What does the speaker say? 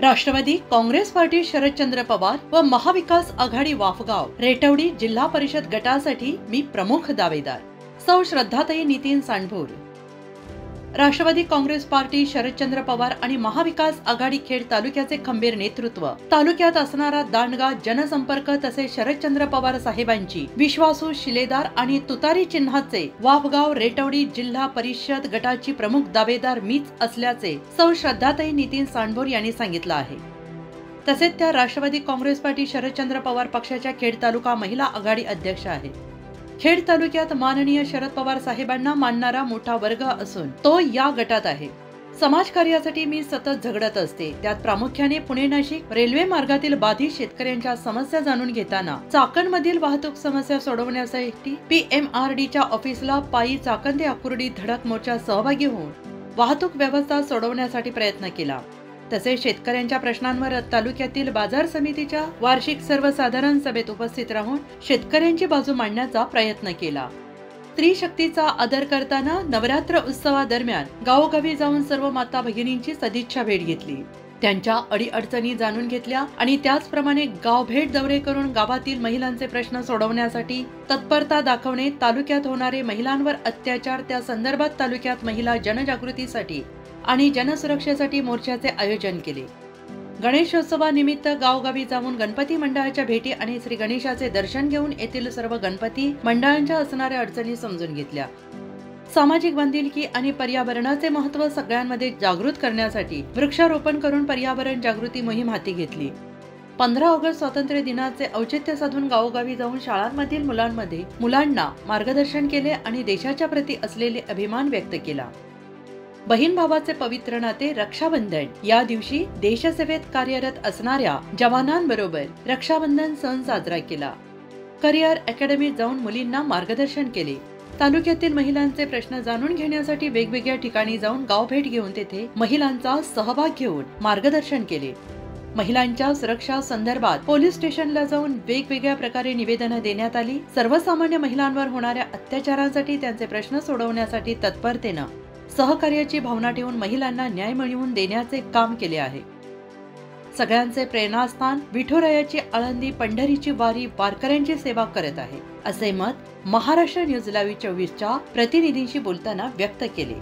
Rashtrawadi Congress party Sharadchandra Pawar व महाविकास आघाडी वाफगाव रेटवडी जिल्हा परिषद गटासाठी मी प्रमुख दावेदार सौ श्रद्धाताई नितीन सांडभोर। राष्ट्रवादी काँग्रेस पार्टी शरदचंद्र पवार आणि महाविकास आघाडी खेड तालुक्याचे खंबीर नेतृत्व, तालुक्यात असणारा दांडगा जनसंपर्क तसेच शरदचंद्र पवार साहेबांची विश्वासू शिलेदार आणि तुतारी चिन्हाचे वाफगाव रेटवडी जिल्हा परिषद गटाची प्रमुख दावेदार मीच असल्याचे सौ श्रद्धाताई नितीन सांडभोर यांनी सांगितलं आहे। तसेच त्या राष्ट्रवादी काँग्रेस पार्टी शरदचंद्र पवार पक्षाच्या खेड तालुका महिला आघाडी अध्यक्ष आहेत। खेड तालुक्यात माननीय शरद पवार साहेबांना मानणारा मोठा वर्ग असून तो या गटात आहे। समाजकार्यासाठी मी सतत झगडत असते, त्यात प्रामुख्याने पुणे नाशिक रेल्वे मार्गातील बाधित शेतकऱ्यांच्या समस्या जाणून घेताना चाकणमधील वाहतूक समस्या सोडवण्यासाठी PMRDच्या ऑफिसला पायी चाकण ते आकुर्डी धडक मोर्चा सहभागी होऊन वाहतूक व्यवस्था सोडवण्यासाठी प्रयत्न केला। तसेच शेतकऱ्यांच्या प्रश्नांवर तालुक्यातील बाजार समितीच्या वार्षिक सर्वसाधारण सभेत उपस्थित राहून शेतकऱ्यांची बाजू मांडण्याचा प्रयत्न केला। स्त्री शक्तीचा आदर करताना नवरात्र उत्सवादरम्यान गावोगावी जाऊन सर्व माता भगिनींची सदिच्छा भेट घेतली, त्यांच्या अडीअडचणी जाणून घेतल्या आणि त्याचप्रमाणे गाव भेट दौरे करून गावातील महिलांचे प्रश्न सोडवण्यासाठी तत्परता दाखवणे, तालुक्यात होणारे महिलांवर अत्याचार त्या संदर्भात तालुक्यात महिला जनजागृतीसाठी आणि जनसुरक्षेसाठी मोर्चाचे आयोजन केले। गणेशोत्सवानिमित्त गावगावी जाऊन गणपती मंडळाच्या भेटी आणि श्री गणेशाचे दर्शन घेऊन येथील सर्व गणपती मंडळांच्या असणाऱ्या अडचणी समजून घेतल्या। सामाजिक बांधिलकी आणि पर्यावरणाचे महत्त्व सगळ्यांमध्ये जागृत करण्यासाठी वृक्षारोपण करून पर्यावरण जागृती मोहीम हाती घेतली। 15 ऑगस्ट स्वातंत्र्य दिनाचे औचित्य साधून गावोगावी जाऊन शाळांमधील मुलांना मार्गदर्शन केले आणि देशाच्या प्रती असलेले अभिमान व्यक्त केला। बहीण भावाचे पवित्र नाते रक्षाबंधन या दिवशी देशसेवेत कार्यरत असणाऱ्या जवानांबरोबर रक्षाबंधन सण साजरा केला। करिअर अकॅडमीत जाऊन मुलींना मार्गदर्शन केले। तालुक्यातील महिलांचे प्रश्न जाणून घेण्यासाठी वेगवेगळ्या ठिकाणी जाऊन गाव भेट घेऊन तेथे महिलांचा सहभाग घेऊन मार्गदर्शन केले। महिलांच्या सुरक्षा संदर्भात पोलीस स्टेशनला जाऊन वेगवेगळ्या प्रकारे निवेदनं देण्यात आली। सर्वसामान्य महिलांवर होणाऱ्या अत्याचारांसाठी त्यांचे प्रश्न सोडवण्यासाठी तत्परतेनं सहकार्याची भावना ठेवून महिलांना न्याय मिळवून देण्याचे काम केले आहे। सगळ्यांचे प्रेरणास्थान विठुरायाची आळंदी पंढरीची वारी वारकऱ्यांची सेवा करत आहे, असे मत महाराष्ट्र न्यूज लाईव्ह 24च्या प्रतिनिधींशी बोलताना व्यक्त केले।